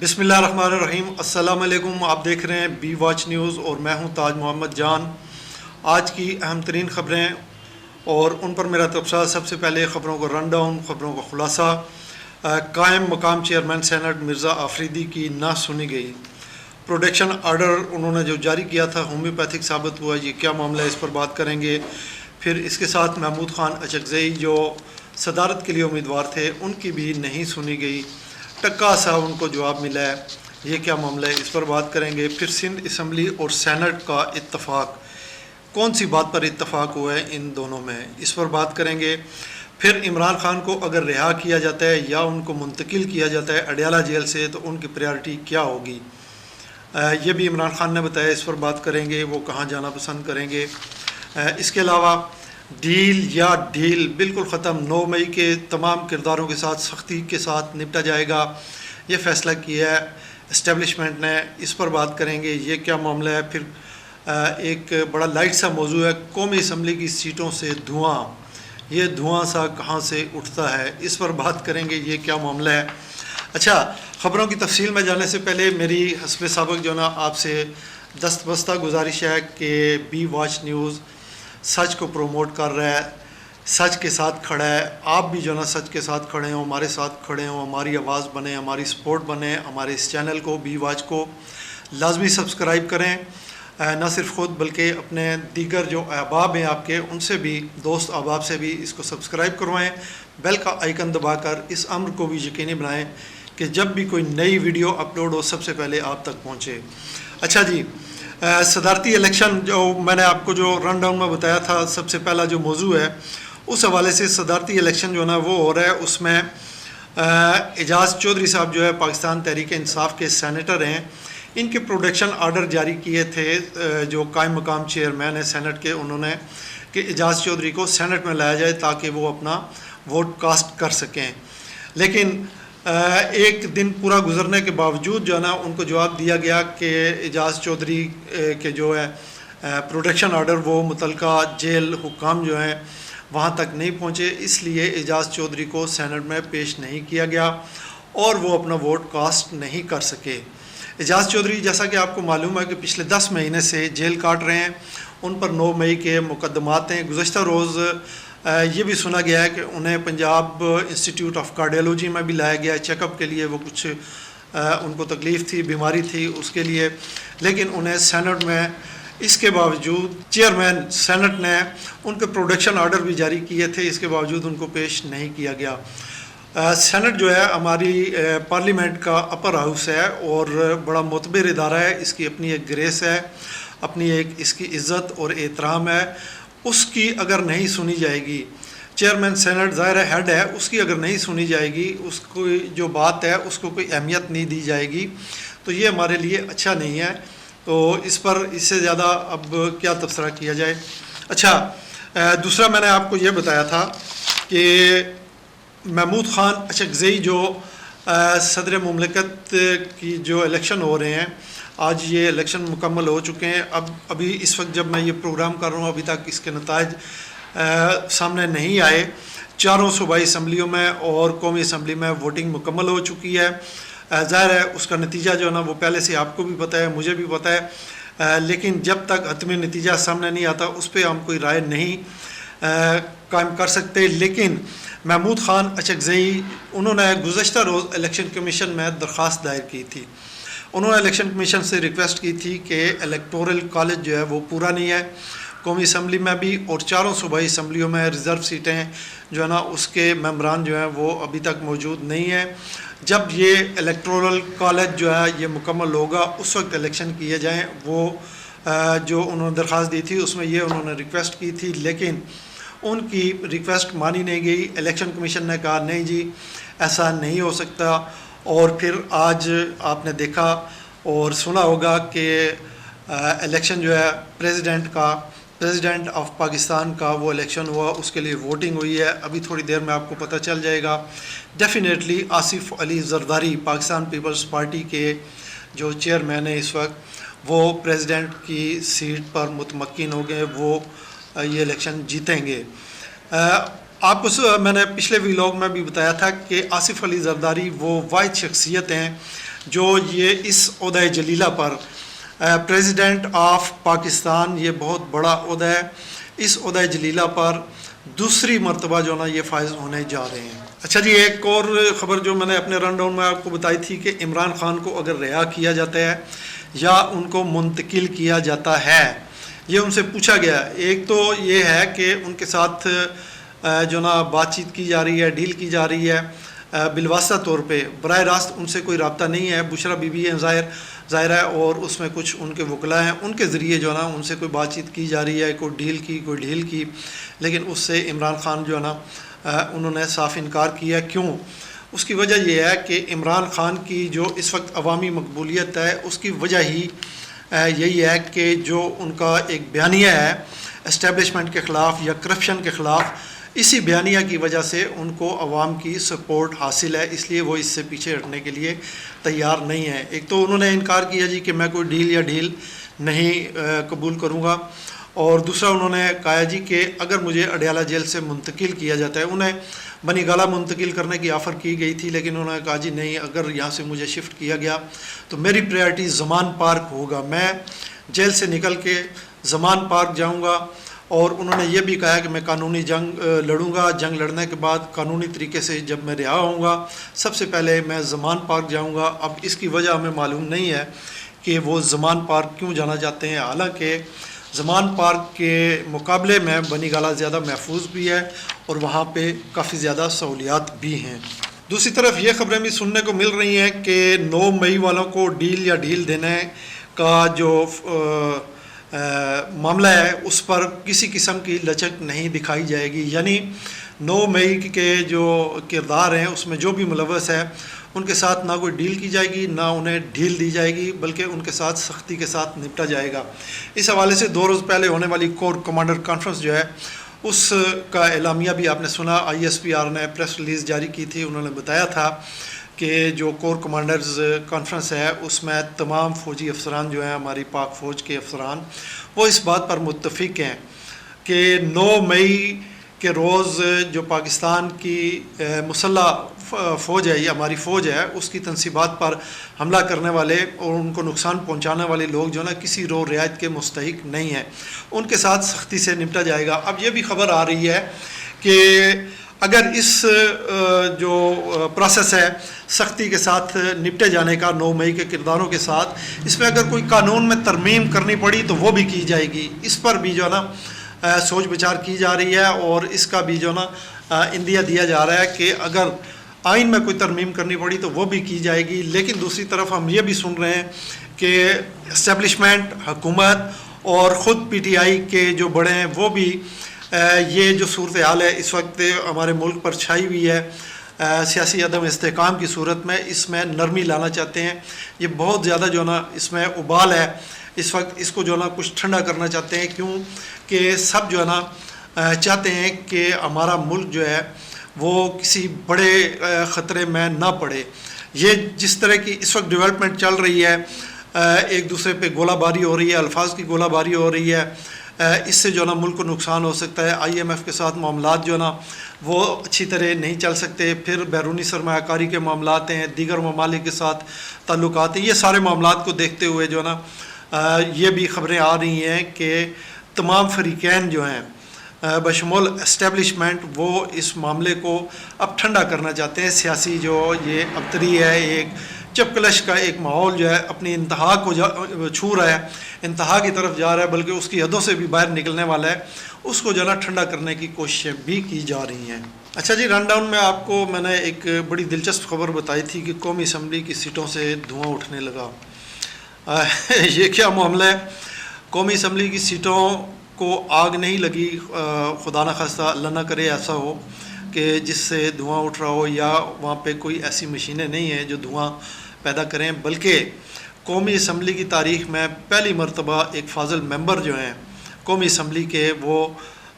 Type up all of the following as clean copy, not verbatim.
बिस्मिल्लाहिर्रहमानिर्रहीम। अस्सलाम वालेकुम। आप देख रहे हैं बी वॉच न्यूज़ और मैं हूं ताज मोहम्मद जान। आज की अहम तरीन ख़बरें और उन पर मेरा तबसरा। सबसे पहले ख़बरों को रन डाउन, ख़बरों का खुलासा। कायम मकाम चेयरमैन सेनेट मिर्ज़ा आफरीदी की ना सुनी गई। प्रोटेक्शन आर्डर उन्होंने जो जारी किया था होम्योपैथिक साबित हुआ, ये क्या मामला है, इस पर बात करेंगे। फिर इसके साथ महमूद खान अचकज़ई जो सदारत के लिए उम्मीदवार थे, उनकी भी नहीं सुनी गई। टक्का सा उनको जवाब मिला है, ये क्या मामला है, इस पर बात करेंगे। फिर सिंध असम्बली और सेनेट का इत्तफाक, कौन सी बात पर इत्तफाक हुआ है इन दोनों में, इस पर बात करेंगे। फिर इमरान खान को अगर रिहा किया जाता है या उनको मुंतकिल किया जाता है अडयाला जेल से, तो उनकी प्रायोरिटी क्या होगी, ये भी इमरान खान ने बताया, इस पर बात करेंगे। वो कहाँ जाना पसंद करेंगे। इसके अलावा डील या डील बिल्कुल ख़त्म, 9 मई के तमाम किरदारों के साथ सख्ती के साथ निपटा जाएगा, ये फ़ैसला किया है इस्टेब्लिशमेंट ने, इस पर बात करेंगे। ये क्या मामला है। फिर एक बड़ा लाइट सा मौजू है, कौमी असम्बली की सीटों से धुआं, ये धुआं सा कहाँ से उठता है, इस पर बात करेंगे। ये क्या मामला है। अच्छा, ख़बरों की तफसील में जाने से पहले मेरी हस्ब सबक जो ना आपसे दस्तबस्ता गुजारिश है कि बी वॉच न्यूज़ सच को प्रमोट कर रहा है, सच के साथ खड़ा है। आप भी जो ना सच के साथ खड़े हों, हमारे साथ खड़े हों, हमारी आवाज़ बने, हमारी सपोर्ट बने। हमारे इस चैनल को बी वॉच को लाजमी सब्सक्राइब करें, ना सिर्फ ख़ुद बल्कि अपने दीगर जो अहबाब हैं आपके, उनसे भी, दोस्त अहबाब से भी इसको सब्सक्राइब करवाएँ। बेल का आइकन दबाकर इस अम्र को भी यकीनी बनाएँ कि जब भी कोई नई वीडियो अपलोड हो सबसे पहले आप तक पहुँचे। अच्छा जी, सदारती इलेक्शन जो मैंने आपको जो रन डाउन में बताया था, सबसे पहला जो मौजू है उस हवाले से सदारती इलेक्शन जो है ना वो हो रहा है। उसमें एजाज़ चौधरी साहब जो है पाकिस्तान तहरीक इंसाफ के सेनेटर हैं, इनके प्रोटेक्शन आर्डर जारी किए थे जो कायम मकाम चेयरमैन है सेनेट के, उन्होंने कि एजाज़ चौधरी को सेनेट में लाया जाए ताकि वो अपना वोट कास्ट कर सकें। लेकिन एक दिन पूरा गुजरने के बावजूद जो है ना उनको जवाब दिया गया कि एजाज़ चौधरी के जो है प्रोटेक्शन आर्डर वो मुतलका जेल हुक्काम जो हैं वहाँ तक नहीं पहुँचे, इसलिए एजाज़ चौधरी को सेनेट में पेश नहीं किया गया और वो अपना वोट कास्ट नहीं कर सके। एजाज़ चौधरी जैसा कि आपको मालूम है कि पिछले 10 महीने से जेल काट रहे हैं, उन पर 9 मई के मुकदमात हैं। गुज़श्ता रोज़ ये भी सुना गया है कि उन्हें पंजाब इंस्टीट्यूट ऑफ कार्डियोलॉजी में भी लाया गया चेकअप के लिए, वो कुछ उनको तकलीफ़ थी, बीमारी थी उसके लिए, लेकिन उन्हें सेनेट में इसके बावजूद चेयरमैन सेनेट ने उनके प्रोटेक्शन आर्डर भी जारी किए थे, इसके बावजूद उनको पेश नहीं किया गया। सेनेट जो है हमारी पार्लियामेंट का अपर हाउस है और बड़ा मोतबर इदारा है, इसकी अपनी एक ग्रेस है, अपनी एक इसकी इज़्ज़त और एहतराम है। उसकी अगर नहीं सुनी जाएगी, चेयरमैन सेनेट ज़ाहिर हेड है, उसकी अगर नहीं सुनी जाएगी, उसको जो बात है उसको कोई अहमियत नहीं दी जाएगी, तो ये हमारे लिए अच्छा नहीं है। तो इस पर इससे ज़्यादा अब क्या तबसरा किया जाए। अच्छा, दूसरा मैंने आपको ये बताया था कि महमूद खान अचकज़ई जो सदर मुमलिकत की जो इलेक्शन हो रहे हैं, आज ये इलेक्शन मुकम्मल हो चुके हैं। अब अभी इस वक्त जब मैं ये प्रोग्राम कर रहा हूँ अभी तक इसके नताइज सामने नहीं आए। चारों सूबाई असम्बलियों में और कौमी असम्बली में वोटिंग मुकम्मल हो चुकी है। ज़ाहिर है उसका नतीजा जो है ना वो पहले से आपको भी पता है, मुझे भी पता है, लेकिन जब तक हतमी नतीजा सामने नहीं आता उस पर हम कोई राय नहीं कायम कर सकते। लेकिन महमूद खान अचकज़ई उन्होंने गुज़श्ता रोज़ इलेक्शन कमीशन में दरख्वास्त दायर की थी। उन्होंने इलेक्शन कमीशन से रिक्वेस्ट की थी कि इलेक्टोरल कॉलेज जो है वो पूरा नहीं है, कौमी असम्बली में भी और चारों सूबाई असम्बलियों में रिज़र्व सीटें जो है ना उसके मेम्बरान जो हैं वो अभी तक मौजूद नहीं है। जब ये इलेक्टोरल कॉलेज जो है ये मुकम्मल होगा उस वक्त इलेक्शन किए जाएँ। वो जो उन्होंने दरख्वास्त दी थी उसमें ये उन्होंने रिक्वेस्ट की थी, लेकिन उनकी रिक्वेस्ट मानी नहीं गई। इलेक्शन कमीशन ने कहा नहीं जी ऐसा नहीं हो सकता। और फिर आज आपने देखा और सुना होगा कि इलेक्शन जो है प्रेसिडेंट ऑफ पाकिस्तान का वो इलेक्शन हुआ, उसके लिए वोटिंग हुई है। अभी थोड़ी देर में आपको पता चल जाएगा। डेफिनेटली आसिफ अली जरदारी पाकिस्तान पीपल्स पार्टी के जो चेयरमैन है इस वक्त, वो प्रेसिडेंट की सीट पर मुतमक्किन हो गए, वो ये इलेक्शन जीतेंगे। आपको मैंने पिछले व्लॉग में भी बताया था कि आसिफ अली जरदारी वो वाहिद शख्सियत हैं जो ये इस ओहदा जलीला पर प्रेसिडेंट ऑफ पाकिस्तान, ये बहुत बड़ा ओहदा है, इस ओहदा जलीला पर दूसरी मरतबा जो ना ये फाइज होने जा रहे हैं। अच्छा जी, एक और ख़बर जो मैंने अपने रन डाउन में आपको बताई थी कि इमरान खान को अगर रिहा किया जाता है या उनको मुंतकिल किया जाता है, ये उनसे पूछा गया। एक तो ये है कि उनके साथ जो ना बातचीत की जा रही है, डील की जा रही है, बिलवास्ता तौर पे बराह रास्त उनसे कोई रब्ता नहीं है। बुशरा बीबी है ज़ाहिर है, और उसमें कुछ उनके वकला हैं, उनके ज़रिए जो है ना उनसे कोई बातचीत की जा रही है, कोई ढील की, लेकिन उससे इमरान खान जो है ना उन्होंने साफ इनकार किया। क्यों? उसकी वजह यह है कि इमरान खान की जो इस वक्त अवामी मकबूलियत है, उसकी वजह ही यही है कि जो उनका एक बयानिया है इस्टेब्लिशमेंट के ख़िलाफ़ या करप्शन के ख़िलाफ़, इसी बयानिया की वजह से उनको अवाम की सपोर्ट हासिल है, इसलिए वो इससे पीछे हटने के लिए तैयार नहीं है। एक तो उन्होंने इनकार किया जी कि मैं कोई ढील नहीं कबूल करूँगा, और दूसरा उन्होंने कहा जी कि अगर मुझे अडयाला जेल से मुंतकिल किया जाता है, उन्हें बनी गाला मुंतकिल करने की ऑफ़र की गई थी, लेकिन उन्होंने कहा जी नहीं, अगर यहाँ से मुझे शिफ्ट किया गया तो मेरी प्रायोरिटी ज़मान पार्क होगा, मैं जेल से निकल के ज़मान पार्क जाऊँगा। और उन्होंने ये भी कहा कि मैं कानूनी जंग लड़ूंगा, जंग लड़ने के बाद कानूनी तरीके से जब मैं रिहा होऊंगा, सबसे पहले मैं ज़मान पार्क जाऊंगा। अब इसकी वजह हमें मालूम नहीं है कि वो ज़मान पार्क क्यों जाना चाहते हैं, हालांकि ज़मान पार्क के मुकाबले में बनी गाला ज़्यादा महफूज भी है और वहाँ पे काफ़ी ज़्यादा सहूलियात भी हैं। दूसरी तरफ ये ख़बरें भी सुनने को मिल रही हैं कि 9 मई वालों को ढील देने का जो मामला है उस पर किसी किस्म की लचक नहीं दिखाई जाएगी, यानी 9 मई के जो किरदार हैं उसमें जो भी मुलव्वस है उनके साथ ना कोई डील की जाएगी, ना उन्हें ढील दी जाएगी, बल्कि उनके साथ सख्ती के साथ निपटा जाएगा। इस हवाले से 2 रोज़ पहले होने वाली कोर कमांडर कॉन्फ्रेंस जो है उसका एलामिया भी आपने सुना। ISPR ने प्रेस रिलीज़ जारी की थी, उन्होंने बताया था कि जो कोर कमांडर्स कॉन्फ्रेंस है उसमें तमाम फ़ौजी अफसरान जो हैं, हमारी पाक फ़ौज के अफसरान, वो इस बात पर मुत्तफ़िक़ हैं कि 9 मई के रोज़ जो पाकिस्तान की मुसल्लह फ़ौज है या हमारी फ़ौज है, उसकी तनसीबात पर हमला करने वाले और उनको नुकसान पहुंचाने वाले लोग जो ना किसी रो रियायत के मुस्तहिक नहीं हैं, उनके साथ सख्ती से निपटा जाएगा। अब ये भी ख़बर आ रही है कि अगर इस जो प्रोसेस है सख्ती के साथ निपटे जाने का 9 मई के किरदारों के साथ, इसमें अगर कोई कानून में तरमीम करनी पड़ी तो वो भी की जाएगी। इस पर भी जो ना सोच विचार की जा रही है और इसका भी जो ना इंदिया दिया जा रहा है कि अगर आइन में कोई तरमीम करनी पड़ी तो वो भी की जाएगी। लेकिन दूसरी तरफ हम ये भी सुन रहे हैं कि इस्टेब्लिशमेंट, हुकूमत और ख़ुद PTI के जो बड़े हैं वो भी ये जो सूरत हाल है इस वक्त हमारे मुल्क पर छाई हुई है सियासी अदम इस्तेहकाम की सूरत में, इसमें नरमी लाना चाहते हैं। ये बहुत ज़्यादा जो ना इसमें उबाल है इस वक्त, इसको जो ना कुछ ठंडा करना चाहते हैं। क्यों कि सब जो है ना चाहते हैं कि हमारा मुल्क जो है वो किसी बड़े ख़तरे में ना पड़े। ये जिस तरह की इस वक्त डेवलपमेंट चल रही है, एक दूसरे पे गोलाबारी हो रही है, अल्फाज की गोलाबारी हो रही है, इससे जो ना मुल्क को नुकसान हो सकता है। IMF के साथ मामलात जो ना वो अच्छी तरह नहीं चल सकते, फिर बैरूनी सरमायाकारी के मामलात हैं, दीगर ममालिक के साथ ताल्लुकात हैं। ये सारे मामलात को देखते हुए जो ना ये भी ख़बरें आ रही हैं कि तमाम फ़रीक़ैन जो हैं बशमूल इस्टेब्लिशमेंट वो इस मामले को अब ठंडा करना चाहते हैं। सियासी जो ये अबतरी है, एक चपकलश का एक माहौल जो है अपनी इंतहा को छू रहा है, इंतहा की तरफ जा रहा है, बल्कि उसकी हदों से भी बाहर निकलने वाला है, उसको जो ना ठंडा करने की कोशिशें भी की जा रही हैं। अच्छा जी, रन डाउन में आपको मैंने एक बड़ी दिलचस्प खबर बताई थी कि कौमी असम्बली की सीटों से धुआं उठने लगा। ये क्या मामला है? कौमी असम्बली की सीटों को आग नहीं लगी, खुदा न खास्ता अल्लाह ना करे ऐसा हो कि जिससे धुआं उठ रहा हो, या वहाँ पे कोई ऐसी मशीनें नहीं हैं जो धुआं पैदा करें, बल्कि कौमी असम्बली की तारीख़ में पहली मरतबा एक फाजिल मेंबर जो हैं कौमी असम्बली के, वो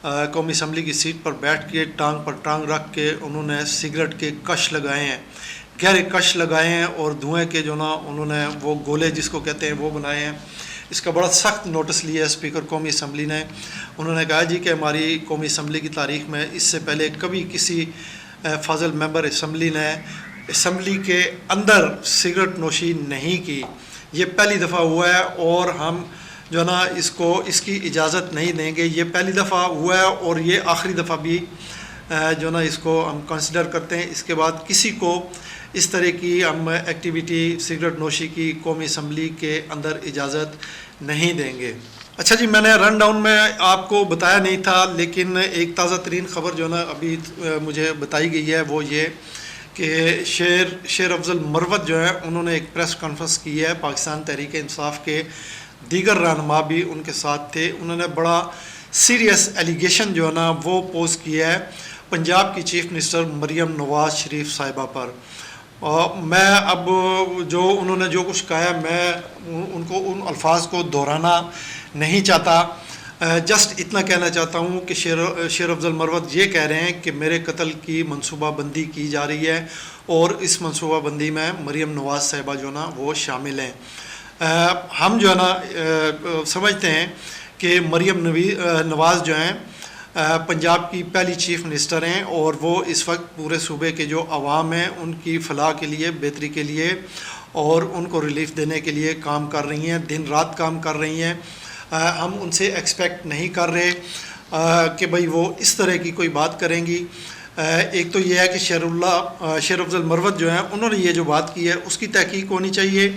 कौमी असम्बली की सीट पर बैठ के टांग पर टांग रख के उन्होंने सिगरेट के कश लगाए हैं, गहरे कश लगाए हैं, और धुएँ के जो ना उन्होंने वो गोले जिसको कहते हैं वो बनाए हैं। इसका बड़ा सख्त नोटिस लिया है स्पीकर कौमी असम्बली ने। उन्होंने कहा जी कि हमारी कौमी असम्बली की तारीख़ में इससे पहले कभी किसी फाजिल मेंबर असम्बली ने असम्बली के अंदर सिगरेट नोशी नहीं की। ये पहली दफ़ा हुआ है और हम जो है ना इसकी इजाज़त नहीं देंगे। ये पहली दफ़ा हुआ है और ये आखिरी दफ़ा भी जो ना इसको हम कंसिडर करते हैं। इसके बाद किसी को इस तरह की हम एक्टिविटी सिगरेट नोशी की कौमी असम्बली के अंदर इजाज़त नहीं देंगे। अच्छा जी, मैंने रन डाउन में आपको बताया नहीं था, लेकिन एक ताज़ा तरीन ख़बर जो ना अभी मुझे बताई गई है वो ये कि शेर अफजल मरवत जो है उन्होंने एक प्रेस कॉन्फ्रेंस की है। पाकिस्तान तहरीक इंसाफ के दीगर रहनुमा भी उनके साथ थे। उन्होंने बड़ा सीरियस एलिगेशन जो है ना वो पोस्ट किया है पंजाब की चीफ़ मिनिस्टर मरियम नवाज़ शरीफ साहिबा पर। और मैं अब जो उन्होंने जो कुछ कहा है मैं उनको उन अल्फाज को दोहराना नहीं चाहता। जस्ट इतना कहना चाहता हूँ कि शेर अफजल मरवत ये कह रहे हैं कि मेरे कत्ल की मनसूबाबंदी की जा रही है और इस मनसूबाबंदी में मरियम नवाज़ साहिबा जो ना वो शामिल हैं। हम जो है ना समझते हैं कि मरियम नवाज़ जो हैं पंजाब की पहली चीफ़ मिनिस्टर हैं और वो इस वक्त पूरे सूबे के जो अवाम हैं उनकी फ़लाह के लिए, बेहतरी के लिए और उनको रिलीफ देने के लिए काम कर रही हैं, दिन रात काम कर रही हैं। हम उनसे एक्सपेक्ट नहीं कर रहे कि भाई वो इस तरह की कोई बात करेंगी। एक तो ये है कि शेर अफजल मरवत जो हैं उन्होंने ये जो बात की है उसकी तहकीक होनी चाहिए,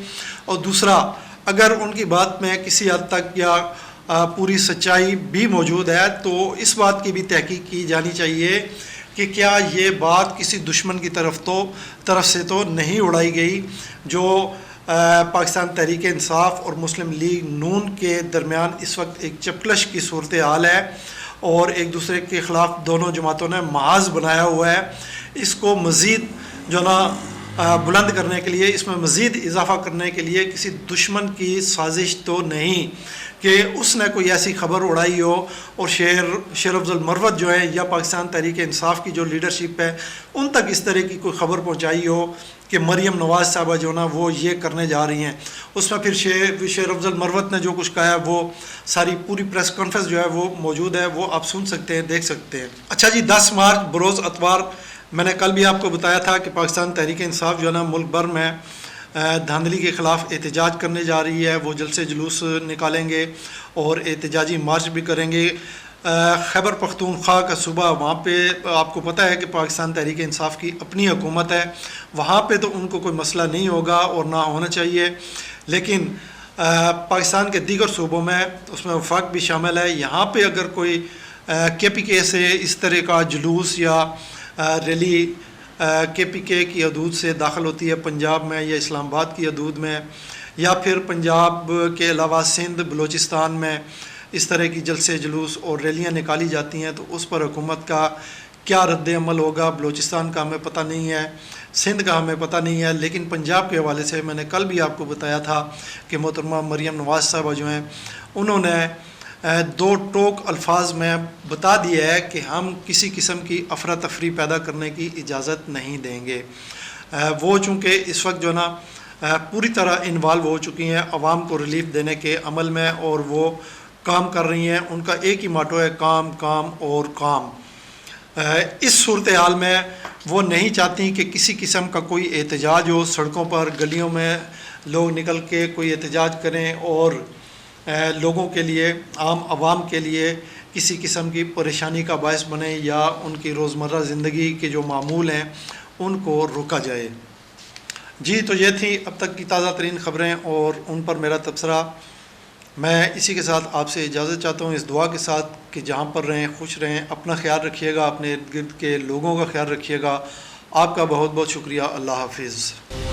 और दूसरा अगर उनकी बात में किसी हद तक या पूरी सच्चाई भी मौजूद है तो इस बात की भी तहकीक की जानी चाहिए कि क्या ये बात किसी दुश्मन की तरफ से तो नहीं उड़ाई गई जो पाकिस्तान तहरीक इंसाफ और मुस्लिम लीग नून के दरमियान इस वक्त एक चपकलश की सूरत हाल है और एक दूसरे के ख़िलाफ़ दोनों जमातों ने महाज बनाया हुआ है। इसको मज़ीद जो ना बुलंद करने के लिए, इसमें मज़ीद इजाफ़ा करने के लिए किसी दुश्मन की साजिश तो नहीं कि उसने कोई ऐसी ख़बर उड़ाई हो और शेर अफजल मरवत जो है या पाकिस्तान तहरीक इंसाफ की जो लीडरशिप है उन तक इस तरह की कोई ख़बर पहुँचाई हो कि मरियम नवाज़ साहबा जो ना वो ये करने जा रही हैं। उसमें फिर शेर अफजल मरवत ने जो कुछ कहा है वो सारी पूरी प्रेस कॉन्फ्रेंस जो है वो मौजूद है, वो आप सुन सकते हैं, देख सकते हैं। अच्छा जी, 10 मार्च बरोज़ अतवार मैंने कल भी आपको बताया था कि पाकिस्तान तहरीक इंसाफ जो है ना मुल्क भर में धांधली के ख़िलाफ़ एहतजाज करने जा रही है। वो जलसे जुलूस निकालेंगे और एहतजाजी मार्च भी करेंगे। खैबर पख्तूनख्वा का सूबा, वहाँ पे आपको पता है कि पाकिस्तान तहरीक इंसाफ की अपनी हुकूमत है, वहाँ पे तो उनको कोई मसला नहीं होगा और ना होना चाहिए। लेकिन पाकिस्तान के दीगर सूबों में, उसमें वफाक भी शामिल है, यहाँ पे अगर कोई KPK से इस तरह का जुलूस या रैली KPK की हदूद से दाखिल होती है पंजाब में या इस्लामाबाद की हदूद में, या फिर पंजाब के अलावा सिंध बलूचिस्तान में इस तरह की जलसे जुलूस और रैलियाँ निकाली जाती हैं, तो उस पर हुकूमत का क्या रद्द अमल होगा। बलूचिस्तान का हमें पता नहीं है, सिंध का हमें पता नहीं है, लेकिन पंजाब के हवाले से मैंने कल भी आपको बताया था कि मोहतरमा मरियम नवाज़ साहबा जो हैं उन्होंने 2 टोक अल्फाज में बता दिया है कि हम किसी किस्म की अफरा तफरी पैदा करने की इजाज़त नहीं देंगे। वो चूँकि इस वक्त जो ना पूरी तरह इन्वॉल्व हो चुकी हैं अवाम को रिलीफ देने के अमल में और वो काम कर रही हैं। उनका एक ही मोटो है, काम काम और काम। इस सूरत हाल में वो नहीं चाहती कि किसी किस्म का कोई एहतजाज हो, सड़कों पर गलियों में लोग निकल के कोई एहतजाज करें और लोगों के लिए, आम आवाम के लिए किसी किस्म की परेशानी का बायस बने या उनकी रोज़मर्रा ज़िंदगी के जो मामूल हैं उनको रोका जाए। जी, तो ये थी अब तक की ताज़ा तरीन ख़बरें और उन पर मेरा तबसरा। मैं इसी के साथ आपसे इजाज़त चाहता हूँ, इस दुआ के साथ कि जहाँ पर रहें खुश रहें, अपना ख्याल रखिएगा, अपने इर्द गिर्द के लोगों का ख्याल रखिएगा। आपका बहुत बहुत शुक्रिया। अल्लाह हाफिज़।